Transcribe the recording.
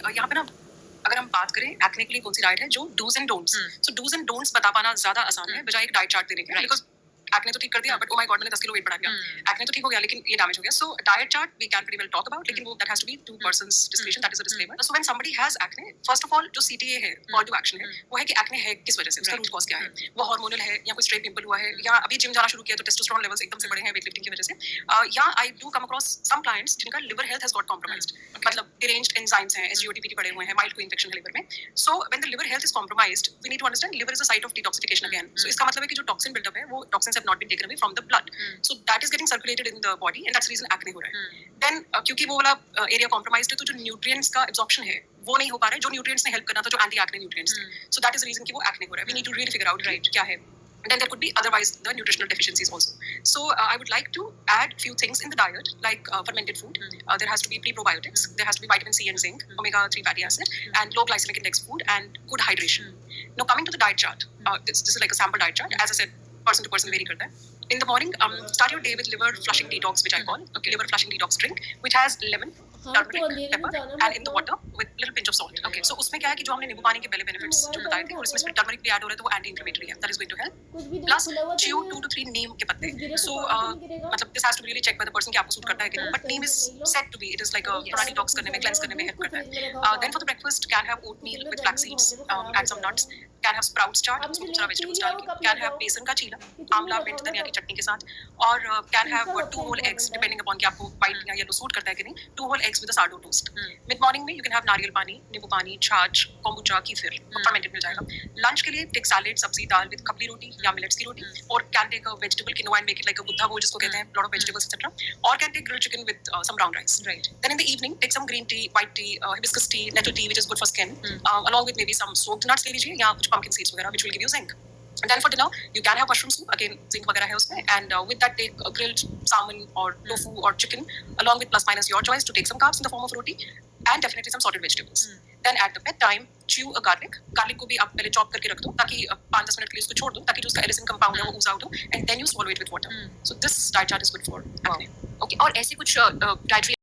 यहाँ पे ना अगर हम बात करें एक्ने के लिए कौन सी डाइट है जो do's and don'ts, so do's and don'ts बता पाना ज्यादा आसान है बजाय एक डाइट चार्ट देने के, बिकॉज एक्ने तो ठीक कर दिया बट ओ माय गॉड मैंने 10 किलो वेट बढ़ा दिया, एक्ने तो ठीक हो गया लेकिन ये डैमेज हो गया. So diet chart we can pretty well talk about, लेकिन वो that has to be two persons discussion, that is a disclaimer. So when somebody has acne, first of all जो सीटीए है, कॉल टू एक्शन है, वो है कि acne है किस वजह से, उसका रूट कॉज क्या है. वो हार्मोनल है या कोई स्ट्रेट पिंपल हुआ है या अभी जिम जाना शुरू किया तो टेस्टोस्टेरोन लेवल्स एकदम से बढ़े हैं वेट लिफ्टिंग की वजह से, या I do come across some clients जिनका liver health has got compromised, मतलब डिरेंज्ड एंजाइम्स हैं, एसजीओटीपी पड़े हुए हैं, माइल्ड कोई इंफेक्शन है लिवर में. So when the liver health is compromised we need to understand liver is a site of detoxification again. So इसका मतलब है कि जो टॉक्सिन बिल्डअप है वो toxins have not been taken away from the blood, so that is getting circulated in the body and that's the reason acne हो रहा है. Then क्योंकि वो वाला एरिया compromised है तो जो nutrients का absorption है वो नहीं हो पा रहा है जो nutrients ने help करना था, जो anti acne nutrients थे. So that is the reason कि वो acne हो रहा है. We need to really figure out right क्या है. And then there could be otherwise the nutritional deficiencies also. So I would like to add few things in the diet like fermented food. There has to be pre-probiotics. There has to be vitamin C and zinc, omega-3 fatty acid, and low glycemic index food and good hydration. Now coming to the diet chart, this is like a sample diet chart. As I said, person to person vary करता है. In the morning, start your day with liver flushing detox, which I call liver flushing detox drink, which has lemon, turmeric, pepper, and in the water with little pinch of salt. Okay, so उसमें क्या है कि जो हमने नींबू पानी के पहले benefits जो बताए थे और इसमें turmeric भी add हो रहा है तो वो anti-inflammatory है. That is going to help. Plus, chew 2 to 3 नीम के पत्ते. So मतलब this has to be really checked by the person कि आपको सूट करता है कि नहीं. But neem is said to be, it is like a थोड़ा detox करने में, cleanse करने में help करता है. Then for the breakfast, can have oatmeal with flax seeds and some nuts. Can have sprouts चाट, उसमें कुछ सारा vegetables डाल के. Can have बेसन का चीला, आंवला, मिंट, धनिया की चटनी के साथ. और can have 2 whole eggs depending upon कि आपको white या yellow सूट करता है कि नहीं. 2 whole eggs with a sourdough toast. Mid morning में you can have नारियल पानी, नींबू पानी, छाछ, kombucha, कीफिर, fermented मिल जाएगा. Lunch के लिए take salad, सब्जी, दाल with खपली रोटी या millets की रोटी. और can take a vegetable quinoa and make it like a buddha bowl जिसको कहते हैं, lot of vegetables etc. Or can take grilled chicken with some brown rice. Right. Then in the evening take some green tea, white tea, hibiscus tea, nettle tea which is good for skin, along with maybe some soaked nuts ले लीजिए या कुछ pumpkin seeds वगैरह which will give you zinc. And then for dinner, you can have mushroom soup, again zinc वगैरह है उसमें, and with that take grilled salmon or tofu or chicken, along with plus minus your choice to take some carbs in the form of roti, and definitely some salted vegetables. Then at the bedtime, chew a garlic. Garlic को भी आप पहले chop करके रख दो ताकि 5-10 minute के लिए उसको छोड़ दो ताकि जो उसका एलिसिन कंपाउंड है वो ooze out हो, and then you swallow it with water. So this diet chart is good for acne. Okay, और ऐसी कुछ dietary